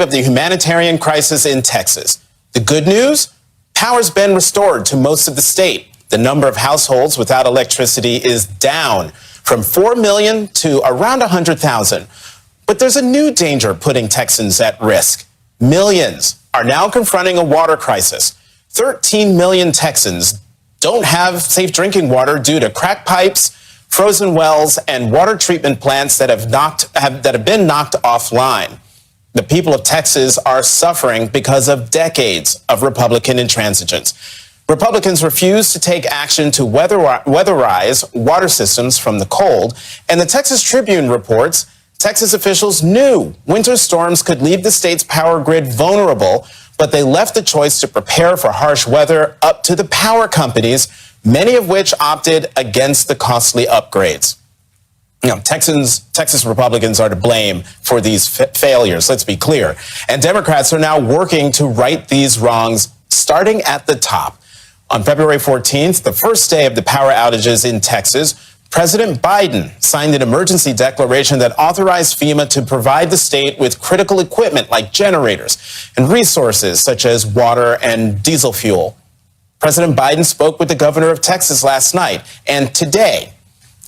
of the humanitarian crisis in Texas. The good news? Power's been restored to most of the state. The number of households without electricity is down from 4 million to around 100,000. But there's a new danger putting Texans at risk. Millions are now confronting a water crisis. 13 million Texans don't have safe drinking water due to cracked pipes, frozen wells, and water treatment plants that have been knocked offline. The people of Texas are suffering because of decades of Republican intransigence. Republicans refuse to take action to weatherize water systems from the cold, and the Texas Tribune reports Texas officials knew winter storms could leave the state's power grid vulnerable, but they left the choice to prepare for harsh weather up to the power companies, many of which opted against the costly upgrades. Texas Republicans are to blame for these failures, let's be clear. And Democrats are now working to right these wrongs, starting at the top. On February 14th, the first day of the power outages in Texas, President Biden signed an emergency declaration that authorized FEMA to provide the state with critical equipment like generators and resources such as water and diesel fuel. President Biden spoke with the governor of Texas last night, and today,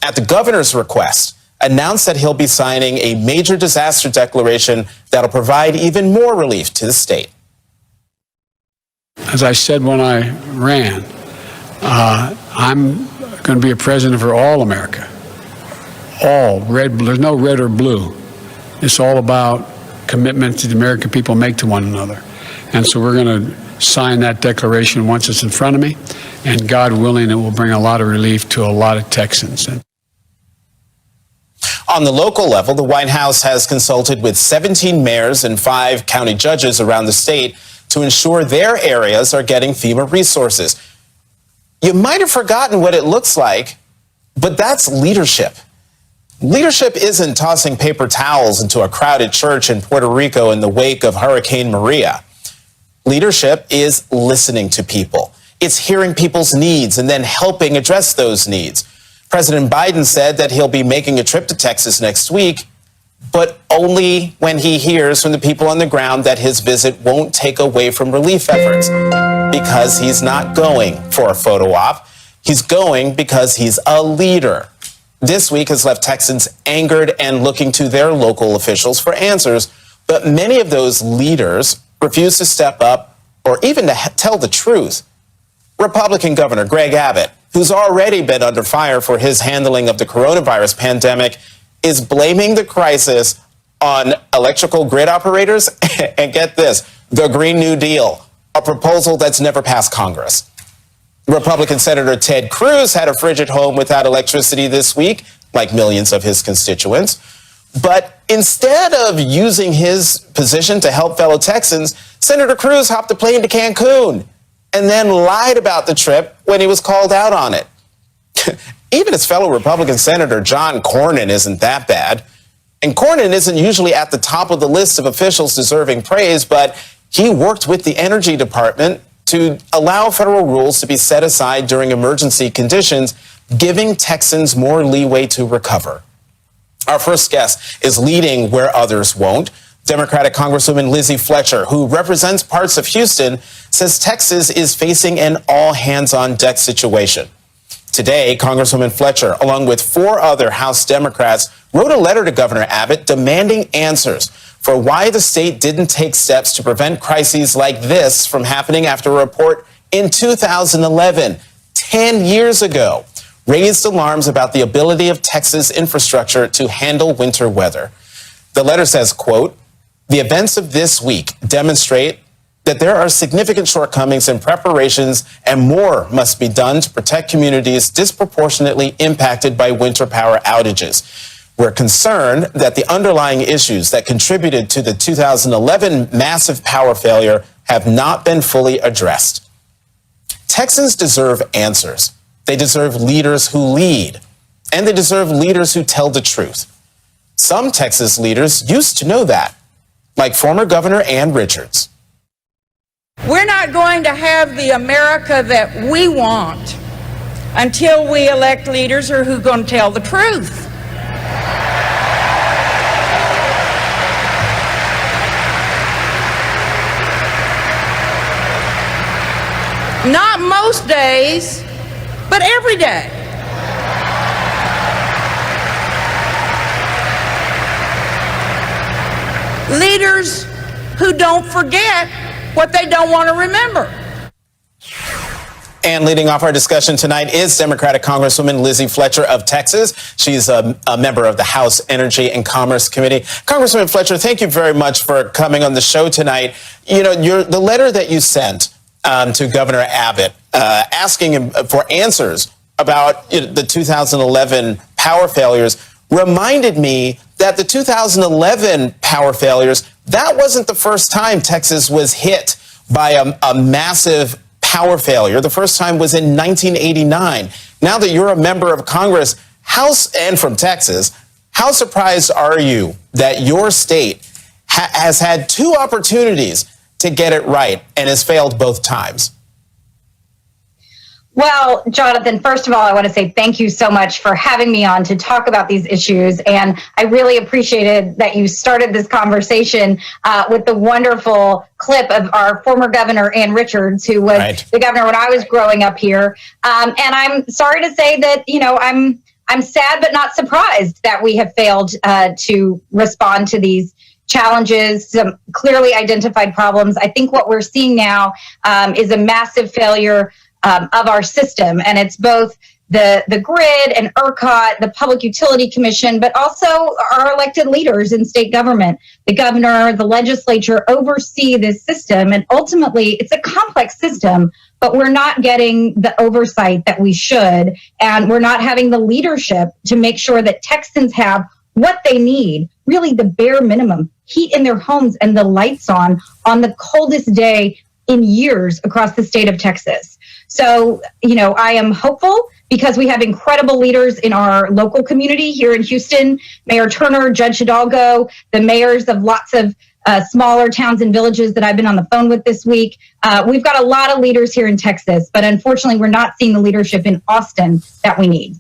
at the governor's request, announced that he'll be signing a major disaster declaration that'll provide even more relief to the state. As I said when I ran, I'm going to be a president for all America. All red, there's no red or blue. It's all about commitment that the American people make to one another. And so we're going to sign that declaration once it's in front of me, and God willing, it will bring a lot of relief to a lot of Texans. On the local level, the White House has consulted with 17 mayors and 5 county judges around the state to ensure their areas are getting FEMA resources. You might have forgotten what it looks like, but that's leadership. Leadership isn't tossing paper towels into a crowded church in Puerto Rico in the wake of Hurricane Maria. Leadership is listening to people. It's hearing people's needs and then helping address those needs. President Biden said that he'll be making a trip to Texas next week, but only when he hears from the people on the ground that his visit won't take away from relief efforts. Because he's not going for a photo op. He's going because he's a leader. This week has left Texans angered and looking to their local officials for answers, but many of those leaders refuse to step up or even to tell the truth. Republican Governor Greg Abbott, who's already been under fire for his handling of the coronavirus pandemic, is blaming the crisis on electrical grid operators and get this, the Green New Deal, a proposal that's never passed Congress. Republican Senator Ted Cruz had a frigid home without electricity this week, like millions of his constituents. But instead of using his position to help fellow Texans, Senator Cruz hopped a plane to Cancun and then lied about the trip when he was called out on it. Even his fellow Republican Senator John Cornyn isn't that bad. And Cornyn isn't usually at the top of the list of officials deserving praise, but he worked with the Energy Department to allow federal rules to be set aside during emergency conditions, giving Texans more leeway to recover. Our first guest is leading where others won't. Democratic Congresswoman Lizzie Fletcher, who represents parts of Houston, says Texas is facing an all-hands-on-deck situation. Today, Congresswoman Fletcher, along with 4 other House Democrats, wrote a letter to Governor Abbott demanding answers for why the state didn't take steps to prevent crises like this from happening after a report in 2011, 10 years ago, raised alarms about the ability of Texas infrastructure to handle winter weather. The letter says, quote, "The events of this week demonstrate that there are significant shortcomings in preparations and more must be done to protect communities disproportionately impacted by winter power outages. We're concerned that the underlying issues that contributed to the 2011 massive power failure have not been fully addressed." Texans deserve answers. They deserve leaders who lead, and they deserve leaders who tell the truth. Some Texas leaders used to know that, like former Governor Ann Richards. We're not going to have the America that we want until we elect leaders who are going to tell the truth. Not most days, but every day. Leaders who don't forget what they don't want to remember. And leading off our discussion tonight is Democratic Congresswoman Lizzie Fletcher of Texas. She's a member of the House Energy and Commerce Committee. Congresswoman Fletcher, thank you very much for coming on the show tonight. You know, the letter that you sent to Governor Abbott asking him for answers about the 2011 power failures reminded me that the 2011 power failures, that wasn't the first time Texas was hit by a massive power failure. The first time was in 1989. Now that you're a member of Congress, and from Texas, how surprised are you that your state has had two opportunities to get it right and has failed both times? Well, Jonathan, first of all, I want to say thank you so much for having me on to talk about these issues. And I really appreciated that you started this conversation with the wonderful clip of our former governor, Ann Richards, who was the governor when I was growing up here. And I'm sorry to say that, you know, I'm sad but not surprised that we have failed to respond to these challenges, some clearly identified problems. I think what we're seeing now is a massive failure of our system, and it's both the grid and ERCOT, the Public Utility Commission, but also our elected leaders in state government. The governor, the legislature oversee this system, and ultimately it's a complex system, but we're not getting the oversight that we should, and we're not having the leadership to make sure that Texans have what they need, really the bare minimum, heat in their homes and the lights on the coldest day in years across the state of Texas. So, you know, I am hopeful because we have incredible leaders in our local community here in Houston, Mayor Turner, Judge Hidalgo, the mayors of lots of smaller towns and villages that I've been on the phone with this week. We've got a lot of leaders here in Texas, but unfortunately, we're not seeing the leadership in Austin that we need.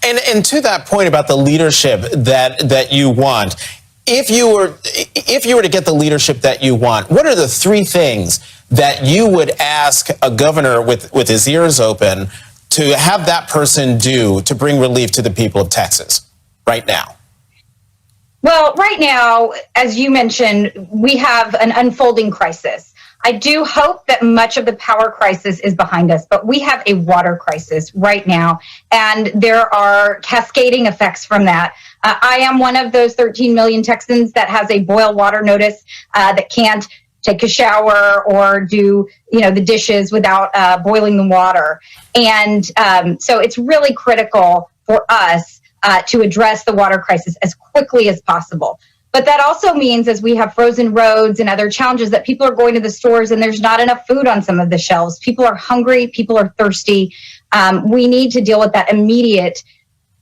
And to that point about the leadership that you want, if you were to get the leadership that you want, what are the three things that you would ask a governor with his ears open to have that person do to bring relief to the people of Texas right now? Well, right now, as you mentioned, we have an unfolding crisis. I do hope that much of the power crisis is behind us, but we have a water crisis right now, and there are cascading effects from that. I am one of those 13 million Texans that has a boil water notice that can't take a shower or do, you know, the dishes without boiling the water. And so it's really critical for us to address the water crisis as quickly as possible. But that also means, as we have frozen roads and other challenges, that people are going to the stores and there's not enough food on some of the shelves. People are hungry. People are thirsty. We need to deal with that immediate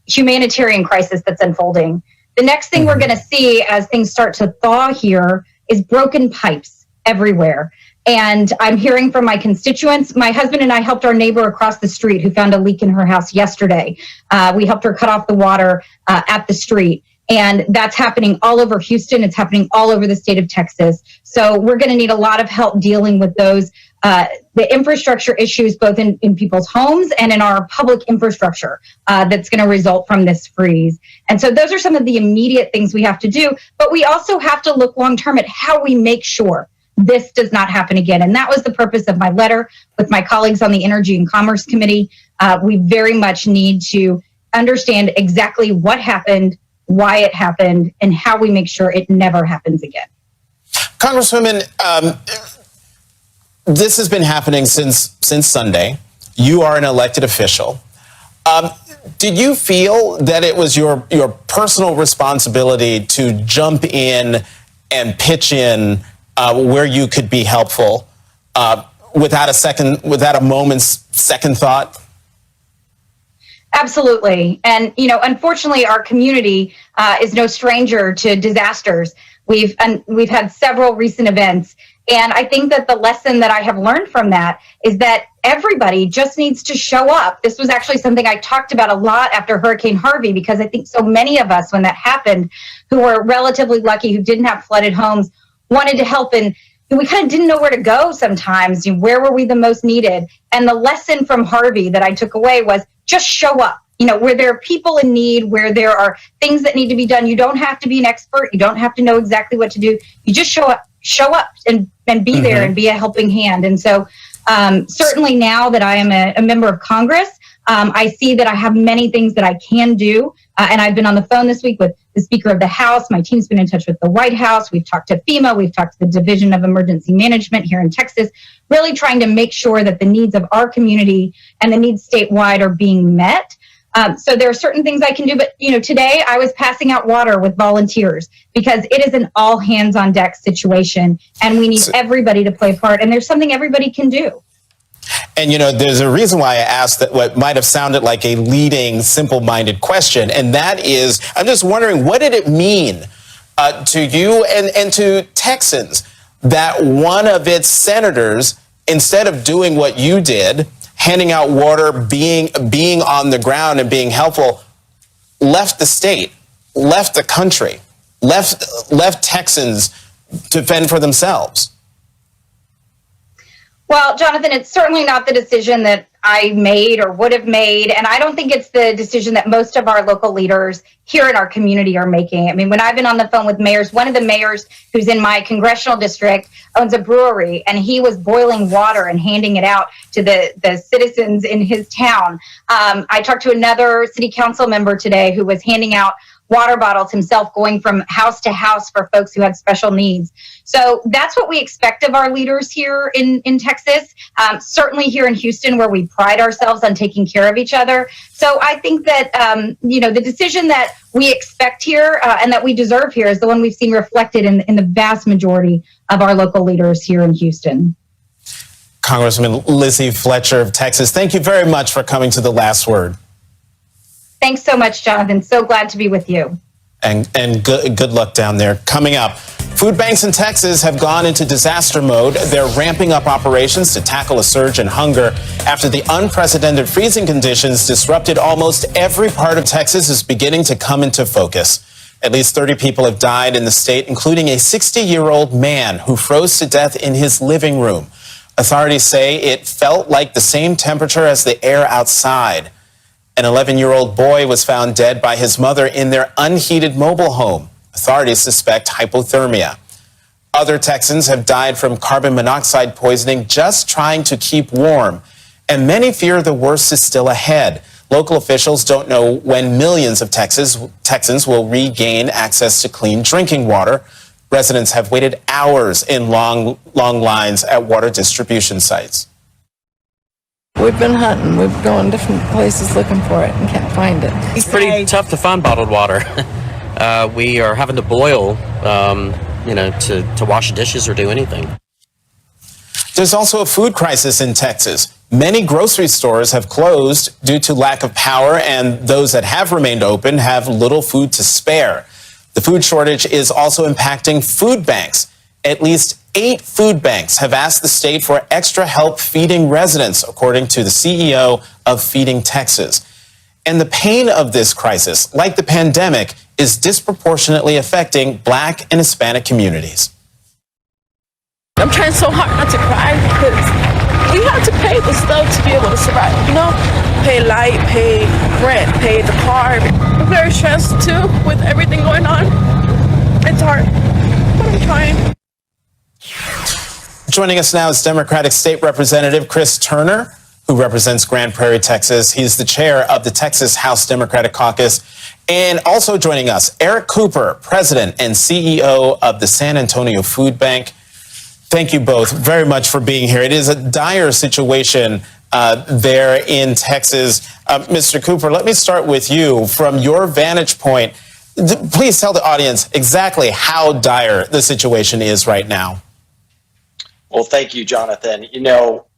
humanitarian crisis that's unfolding. The next thing we're going to see as things start to thaw here is broken pipes everywhere. And I'm hearing from my constituents. My husband and I helped our neighbor across the street who found a leak in her house yesterday. We helped her cut off the water at the street. And that's happening all over Houston. It's happening all over the state of Texas. So we're going to need a lot of help dealing with those, the infrastructure issues, both in people's homes and in our public infrastructure that's going to result from this freeze. And so those are some of the immediate things we have to do. But we also have to look long term at how we make sure this does not happen again. And that was the purpose of my letter with my colleagues on the Energy and Commerce Committee. We very much need to understand exactly what happened, why it happened, and how we make sure it never happens again. Congresswoman, this has been happening since Sunday. You are an elected official. Did you feel that it was your personal responsibility to jump in and pitch in where you could be helpful without a moment's second thought? Absolutely. And, you know, unfortunately, our community is no stranger to disasters. We've had several recent events. And I think that the lesson that I have learned from that is that everybody just needs to show up. This was actually something I talked about a lot after Hurricane Harvey, because I think so many of us, when that happened, who were relatively lucky, who didn't have flooded homes, wanted to help. And we kind of didn't know where to go sometimes. Where were we the most needed? And the lesson from Harvey that I took away was just show up. Where there are people in need, where there are things that need to be done. You don't have to be an expert. You don't have to know exactly what to do. You just show up and be there and be a helping hand. And so certainly now that I am a member of Congress, I see that I have many things that I can do. And I've been on the phone this week with the Speaker of the House. My team's been in touch with the White House. We've talked to FEMA. We've talked to the Division of Emergency Management here in Texas, really trying to make sure that the needs of our community and the needs statewide are being met. So there are certain things I can do. But, today I was passing out water with volunteers because it is an all hands on deck situation. And we need everybody to play a part. And there's something everybody can do. And, there's a reason why I asked that what might have sounded like a leading, simple-minded question, and that is, I'm just wondering, what did it mean to you and to Texans that one of its senators, instead of doing what you did, handing out water, being on the ground and being helpful, left the state, left the country, left Texans to fend for themselves? Well, Jonathan, it's certainly not the decision that I made or would have made. And I don't think it's the decision that most of our local leaders here in our community are making. I mean, when I've been on the phone with mayors, one of the mayors who's in my congressional district owns a brewery, and he was boiling water and handing it out to the citizens in his town. I talked to another city council member today who was handing out water bottles himself, going from house to house for folks who had special needs. So that's what we expect of our leaders here in Texas, certainly here in Houston, where we pride ourselves on taking care of each other. So I think that, the decision that we expect here and that we deserve here is the one we've seen reflected in the vast majority of our local leaders here in Houston. Congresswoman Lizzie Fletcher of Texas, thank you very much for coming to The Last Word. Thanks so much, Jonathan. So glad to be with you. And good luck down there. Coming up, food banks in Texas have gone into disaster mode. They're ramping up operations to tackle a surge in hunger after the unprecedented freezing conditions disrupted almost every part of Texas is beginning to come into focus. At least 30 people have died in the state, including a 60-year-old man who froze to death in his living room. Authorities say it felt like the same temperature as the air outside. An 11-year-old boy was found dead by his mother in their unheated mobile home. Authorities suspect hypothermia. Other Texans have died from carbon monoxide poisoning just trying to keep warm. And many fear the worst is still ahead. Local officials don't know when millions of Texans will regain access to clean drinking water. Residents have waited hours in long lines at water distribution sites. We've been hunting. We've gone different places looking for it and can't find it. It's pretty tough to find bottled water. We are having to boil, to wash dishes or do anything. There's also a food crisis in Texas. Many grocery stores have closed due to lack of power, and those that have remained open have little food to spare. The food shortage is also impacting food banks. At least 8 food banks have asked the state for extra help feeding residents, according to the CEO of Feeding Texas. And the pain of this crisis, like the pandemic, is disproportionately affecting Black and Hispanic communities. I'm trying so hard not to cry because we have to pay the stuff to be able to survive, Pay light, pay rent, pay the car. I'm very stressed too with everything going on. It's hard, but I'm trying. Joining us now is Democratic State Representative Chris Turner, who represents Grand Prairie, Texas. He's the chair of the Texas House Democratic Caucus. And also joining us, Eric Cooper, president and CEO of the San Antonio Food Bank. Thank you both very much for being here. It is a dire situation there in Texas. Mr. Cooper, let me start with you. From your vantage point, please tell the audience exactly how dire the situation is right now. Well, thank you, Jonathan.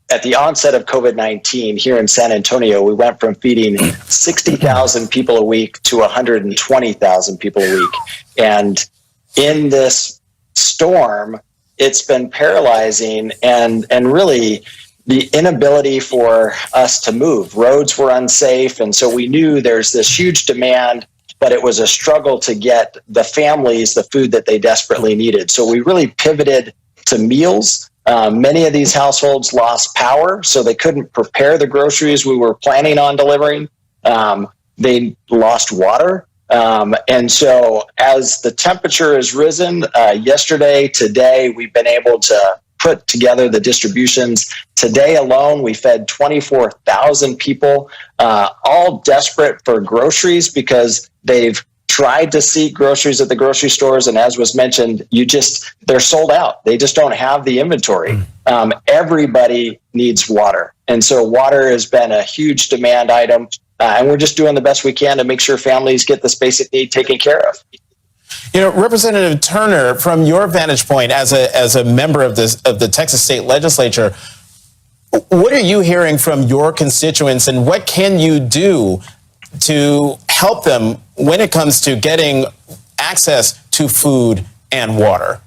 At the onset of COVID-19 here in San Antonio, we went from feeding 60,000 people a week to 120,000 people a week. And in this storm, it's been paralyzing and really the inability for us to move. Roads were unsafe. And so we knew there's this huge demand, but it was a struggle to get the families the food that they desperately needed. So we really pivoted to meals. Many of these households lost power, so they couldn't prepare the groceries we were planning on delivering. They lost water. And so as the temperature has risen yesterday, today, we've been able to put together the distributions. Today alone, we fed 24,000 people, all desperate for groceries because they've tried to seek groceries at the grocery stores. And as was mentioned, they're sold out. They just don't have the inventory. Everybody needs water. And so water has been a huge demand item. And we're just doing the best we can to make sure families get this basic need taken care of. You know, Representative Turner, from your vantage point as a member of the Texas State Legislature, what are you hearing from your constituents, and what can you do to help them when it comes to getting access to food and water?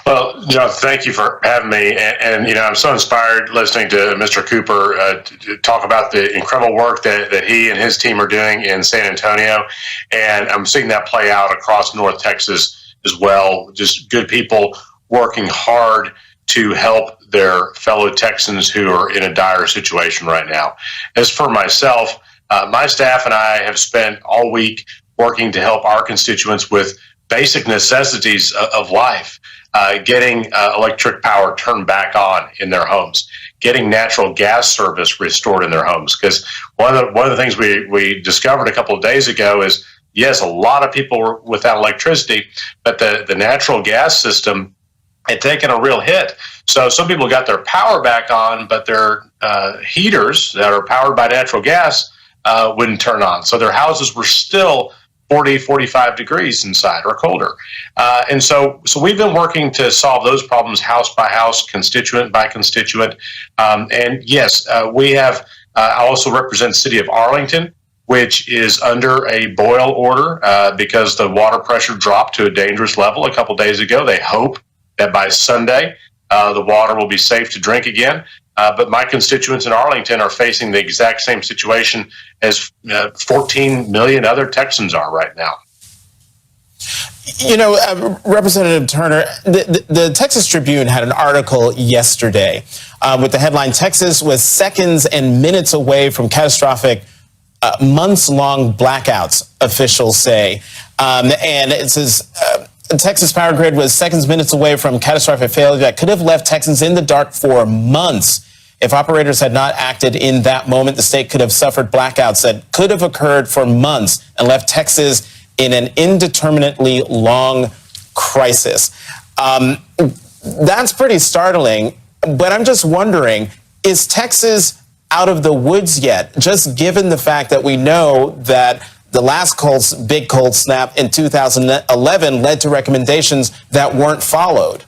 Well, John, thank you for having me. And you know, I'm so inspired listening to Mr. Cooper to talk about the incredible work that he and his team are doing in San Antonio. And I'm seeing that play out across North Texas as well. Just good people working hard to help their fellow Texans who are in a dire situation right now. As for myself, my staff and I have spent all week working to help our constituents with basic necessities of life. Getting electric power turned back on in their homes, getting natural gas service restored in their homes. Because one of the things we discovered a couple of days ago is, yes, a lot of people were without electricity, but the natural gas system had taken a real hit. So some people got their power back on, but their heaters that are powered by natural gas wouldn't turn on. So their houses were still 40, 45 degrees inside or colder. And so we've been working to solve those problems house by house, constituent by constituent. And yes, we have, I also represent the city of Arlington, which is under a boil order because the water pressure dropped to a dangerous level a couple days ago. They hope that by Sunday, the water will be safe to drink again. But my constituents in Arlington are facing the exact same situation as 14 million other Texans are right now. You know, Representative Turner, the Texas Tribune had an article yesterday with the headline, "Texas was seconds and minutes away from catastrophic months-long blackouts," officials say. And it says, Texas power grid was seconds, minutes away from catastrophic failure that could have left Texans in the dark for months. If operators had not acted in that moment, the state could have suffered blackouts that could have occurred for months and left Texas in an indeterminately long crisis. That's pretty startling, but I'm just wondering, is Texas out of the woods yet, just given the fact that we know that the last big cold snap in 2011 led to recommendations that weren't followed?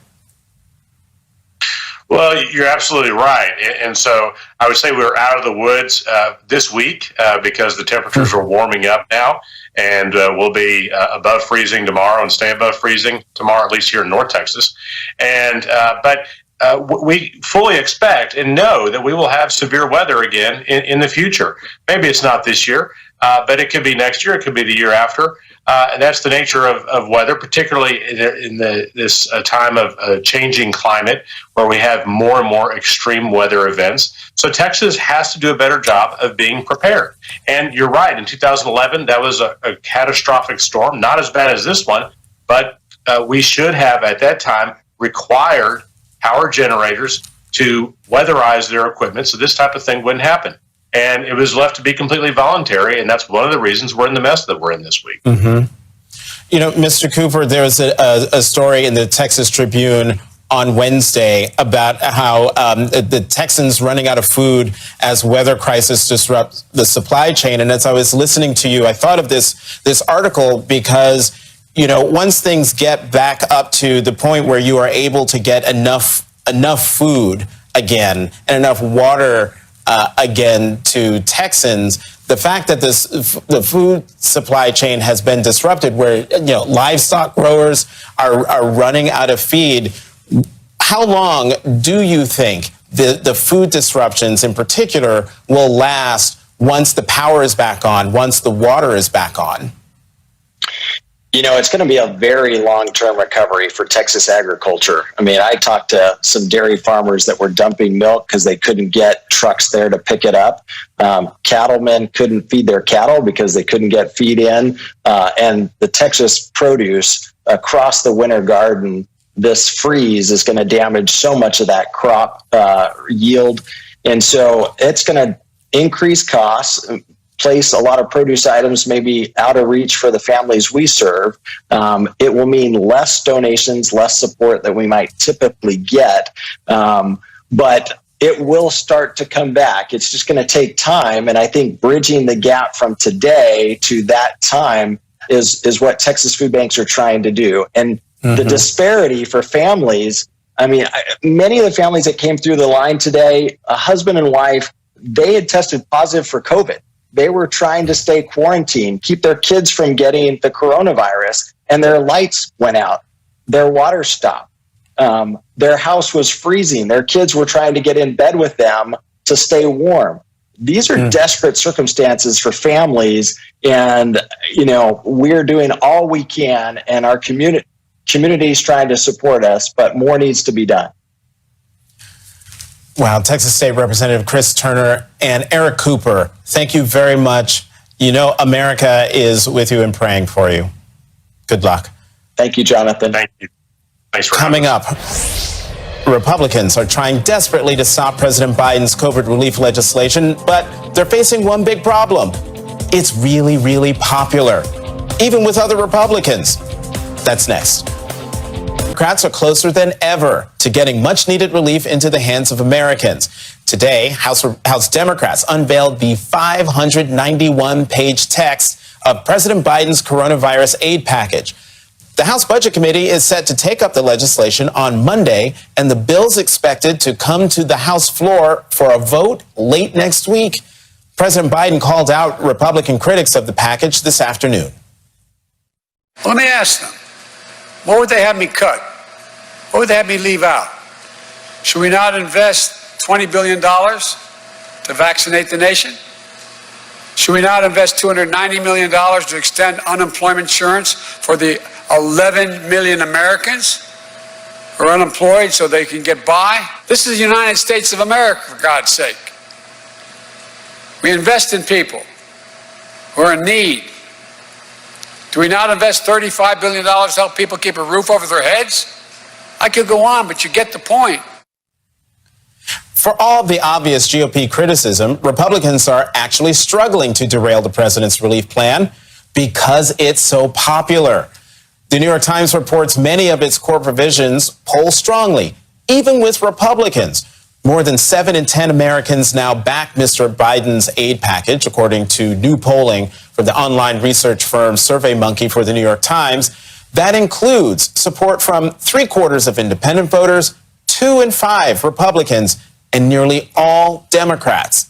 Well, you're absolutely right. And so I would say we're out of the woods this week because the temperatures are warming up now, and we'll be above freezing tomorrow and stay above freezing tomorrow, at least here in North Texas. And but we fully expect and know that we will have severe weather again in the future. Maybe it's not this year, but it could be next year. It could be the year after. And that's the nature of weather, particularly in this time of changing climate where we have more and more extreme weather events. So Texas has to do a better job of being prepared. And you're right, in 2011, that was a catastrophic storm, not as bad as this one, but we should have at that time required power generators to weatherize their equipment so this type of thing wouldn't happen. And it was left to be completely voluntary, and that's one of the reasons we're in the mess that we're in this week. Mm-hmm. You know, Mr. Cooper, there was a story in the Texas Tribune on Wednesday about how the Texans running out of food as weather crisis disrupts the supply chain. And as I was listening to you, I thought of this article because, you know, once things get back up to the point where you are able to get enough food again and enough water again to Texans, the fact that the food supply chain has been disrupted, where livestock growers are running out of feed. How long do you think the food disruptions in particular will last once the power is back on, once the water is back on? You know, it's going to be a very long-term recovery for Texas agriculture. I mean, I talked to some dairy farmers that were dumping milk because they couldn't get trucks there to pick it up. Cattlemen couldn't feed their cattle because they couldn't get feed in. And the Texas produce across the winter garden, this freeze is going to damage so much of that crop yield. And so it's going to increase costs, place a lot of produce items maybe out of reach for the families we serve. It will mean less donations, less support that we might typically get. But it will start to come back. It's just going to take time. And I think bridging the gap from today to that time is what Texas food banks are trying to do. And the disparity for families, I mean, many of the families that came through the line today, a husband and wife, they had tested positive for COVID. They were trying to stay quarantined, keep their kids from getting the coronavirus, and their lights went out. Their water stopped. Their house was freezing. Their kids were trying to get in bed with them to stay warm. These are desperate circumstances for families, and you know, we're doing all we can, and our community is trying to support us, but more needs to be done. Wow, Texas State Representative Chris Turner and Eric Cooper, thank you very much. You know, America is with you and praying for you. Good luck. Thank you, Jonathan. Thank you. Thanks for Coming up, Republicans are trying desperately to stop President Biden's COVID relief legislation, but they're facing one big problem. It's really, really popular, even with other Republicans. That's next. Democrats are closer than ever to getting much-needed relief into the hands of Americans. Today, House Democrats unveiled the 591-page text of President Biden's coronavirus aid package. The House Budget Committee is set to take up the legislation on Monday, and the bill's expected to come to the House floor for a vote late next week. President Biden called out Republican critics of the package this afternoon. Let me ask them, what would they have me cut? What would they have me leave out? Should we not invest $20 billion to vaccinate the nation? Should we not invest $290 million to extend unemployment insurance for the 11 million Americans who are unemployed so they can get by? This is the United States of America, for God's sake. We invest in people who are in need. Do we not invest $35 billion to help people keep a roof over their heads? I could go on, but you get the point. For all the obvious GOP criticism, Republicans are actually struggling to derail the president's relief plan because it's so popular. The New York Times reports many of its core provisions poll strongly, even with Republicans. More than 7 in 10 Americans now back Mr. Biden's aid package, according to new polling from the online research firm SurveyMonkey for the New York Times. That includes support from 3/4 of independent voters, 2 in 5 Republicans, and nearly all Democrats.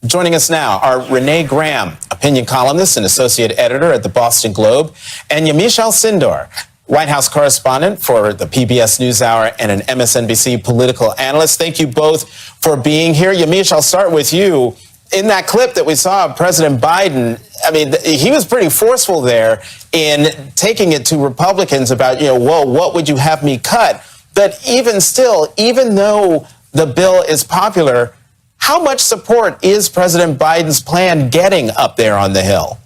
Joining us now are Renee Graham, opinion columnist and associate editor at the Boston Globe, and Yamiche Alcindor, White House correspondent for the PBS NewsHour and an MSNBC political analyst. Thank you both for being here. Yamiche, I'll start with you. In that clip that we saw of President Biden, I mean, he was pretty forceful there in taking it to Republicans about, well, what would you have me cut? But even still, even though the bill is popular, how much support is President Biden's plan getting up there on the Hill?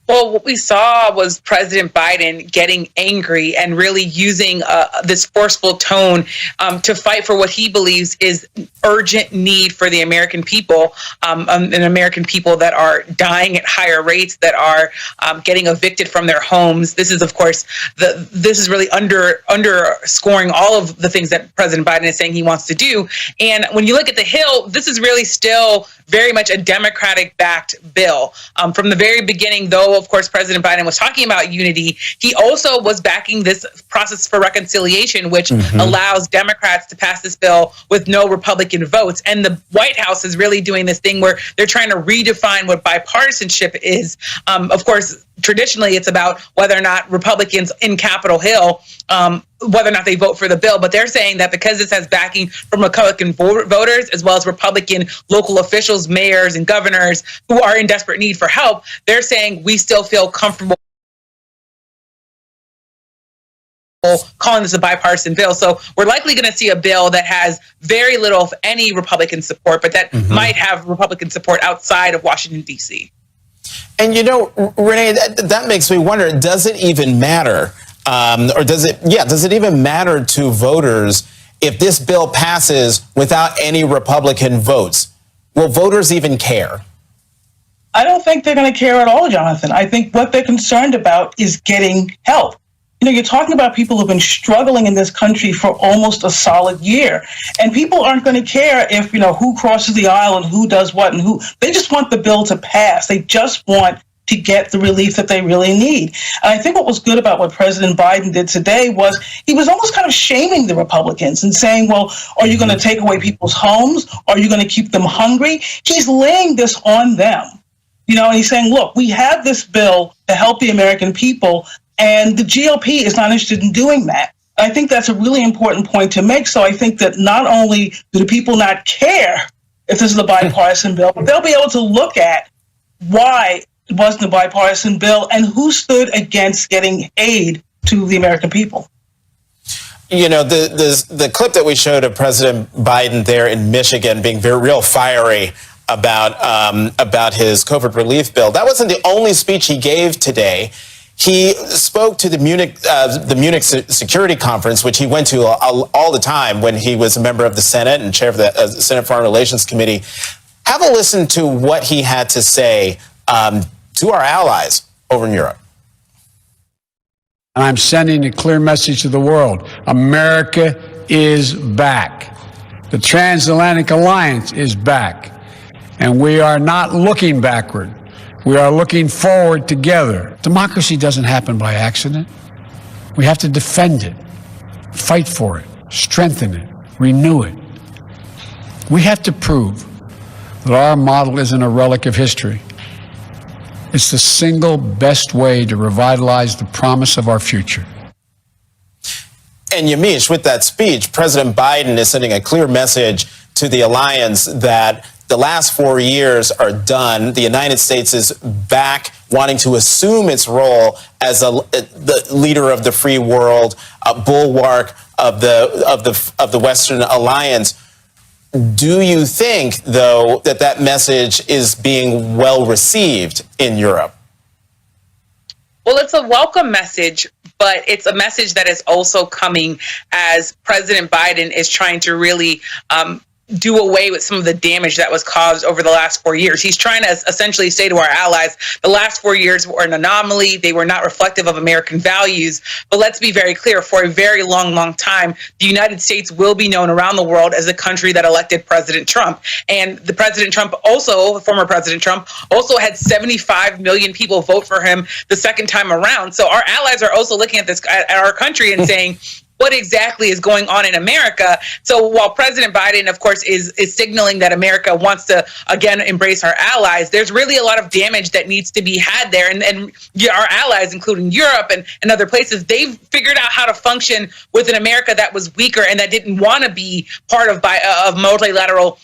Well, what we saw was President Biden getting angry and really using this forceful tone to fight for what he believes is urgent need for the American people, and American people that are dying at higher rates, that are getting evicted from their homes. This is, of course, this is really underscoring all of the things that President Biden is saying he wants to do. And when you look at the Hill, this is really still very much a Democratic-backed bill. From the very beginning, though, of course, President Biden was talking about unity, he also was backing this process for reconciliation, which allows Democrats to pass this bill with no Republican votes. And the White House is really doing this thing where they're trying to redefine what bipartisanship is. Of course, traditionally, it's about whether or not Republicans in Capitol Hill, whether or not they vote for the bill. But they're saying that because this has backing from Republican voters, as well as Republican local officials, mayors, and governors who are in desperate need for help, they're saying we still feel comfortable calling this a bipartisan bill. So we're likely going to see a bill that has very little, if any, Republican support, but that might have Republican support outside of Washington, D.C. And Renee, that makes me wonder, does it even matter? Or does it even matter to voters if this bill passes without any Republican votes? Will voters even care? I don't think they're going to care at all, Jonathan. I think what they're concerned about is getting help. You're talking about people who've been struggling in this country for almost a solid year. And people aren't going to care if, who crosses the aisle and who does what and who. They just want the bill to pass. They just want to get the relief that they really need. And I think what was good about what President Biden did today was he was almost kind of shaming the Republicans and saying, well, are you going to take away people's homes? Are you going to keep them hungry? He's laying this on them. And he's saying, look, we have this bill to help the American people, and the GOP is not interested in doing that. I think that's a really important point to make. So I think that not only do the people not care if this is a bipartisan bill, but they'll be able to look at why it wasn't a bipartisan bill and who stood against getting aid to the American people. The clip that we showed of President Biden there in Michigan being real fiery about his COVID relief bill, that wasn't the only speech he gave today. He spoke to the Munich Security Conference, which he went to all the time when he was a member of the Senate and chair of the Senate Foreign Relations Committee. Have a listen to what he had to say to our allies over in Europe. And I'm sending a clear message to the world. America is back. The transatlantic alliance is back. And we are not looking backward. We are looking forward together. Democracy doesn't happen by accident. We have to defend it, fight for it, strengthen it, renew it. We have to prove that our model isn't a relic of history. It's the single best way to revitalize the promise of our future. And Yamiche, with that speech, President Biden is sending a clear message to the alliance that the last 4 years are done. The United States is back, wanting to assume its role as the leader of the free world, a bulwark of the Western alliance. Do you think, though, that message is being well received in Europe? Well, it's a welcome message, but it's a message that is also coming as President Biden is trying to really do away with some of the damage that was caused over the last 4 years. He's trying to essentially say to our allies, the last 4 years were an anomaly. They were not reflective of American values. But let's be very clear, for a very long, long time, the United States will be known around the world as the country that elected President Trump. And the President Trump also, the former President Trump, also had 75 million people vote for him the second time around. So our allies are also looking at this, at our country and saying, what exactly is going on in America? So while President Biden, of course, is signaling that America wants to, again, embrace our allies, there's really a lot of damage that needs to be had there. And our allies, including Europe and other places, they've figured out how to function with an America that was weaker and that didn't want to be part of multilateral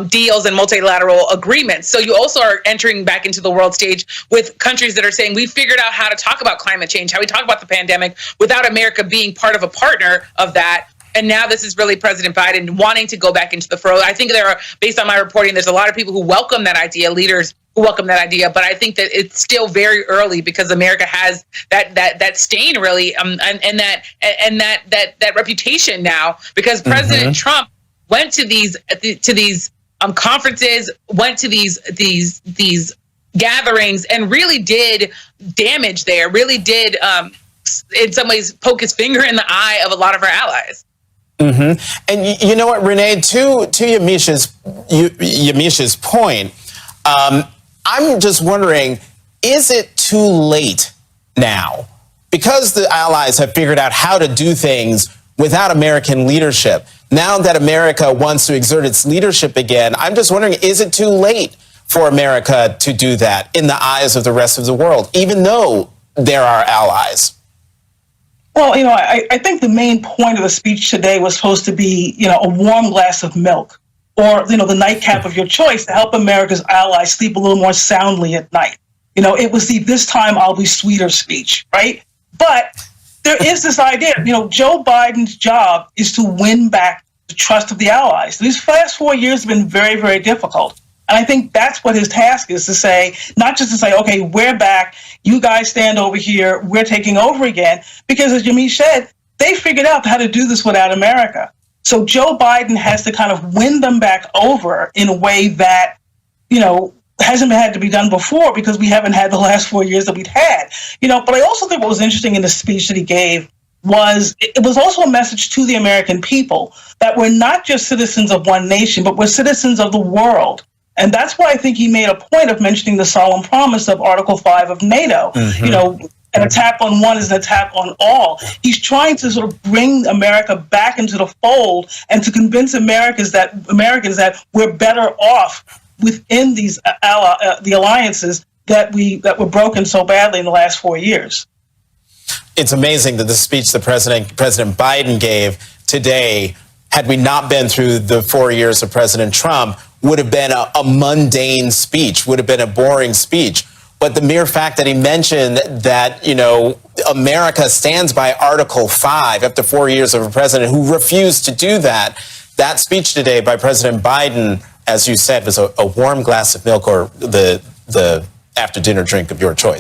deals and multilateral agreements. So you also are entering back into the world stage with countries that are saying, we figured out how to talk about climate change, how we talk about the pandemic without America being part of a partner of that. And now this is really President Biden wanting to go back into the fray. I think there are, based on my reporting, there's a lot of people who welcome that idea, leaders who welcome that idea, but I think that it's still very early because America has that stain really, and that reputation now because President Trump went to these conferences, went to these gatherings, and really did damage there. Really did, in some ways, poke his finger in the eye of a lot of our allies. And you know what, Renee? To Yamisha's point, I'm just wondering: is it too late now? Because the allies have figured out how to do things without American leadership. Now that America wants to exert its leadership again, I'm just wondering, is it too late for America to do that in the eyes of the rest of the world, even though they're our allies? Well, I think the main point of the speech today was supposed to be, a warm glass of milk or, the nightcap of your choice to help America's allies sleep a little more soundly at night. It was the "this time I'll be sweeter" speech, right? But there is this idea, Joe Biden's job is to win back the trust of the allies. These last 4 years have been very, very difficult. And I think that's what his task is, to say, not just to say, okay, we're back, you guys stand over here, we're taking over again. Because as Yamiche said, they figured out how to do this without America. So Joe Biden has to kind of win them back over in a way that, hasn't had to be done before, because we haven't had the last 4 years that we've had. But I also think what was interesting in the speech that he gave was it was also a message to the American people that we're not just citizens of one nation, but we're citizens of the world. And that's why I think he made a point of mentioning the solemn promise of Article 5 of NATO. An attack on one is an attack on all. He's trying to sort of bring America back into the fold and to convince Americans that we're better off within these the alliances that were broken so badly in the last 4 years. It's amazing that the speech that President Biden gave today, had we not been through the 4 years of President Trump, would have been a mundane speech, would have been a boring speech. But the mere fact that he mentioned that, America stands by Article 5 after 4 years of a president who refused to do that, that speech today by President Biden, as you said, was a warm glass of milk or the after-dinner drink of your choice.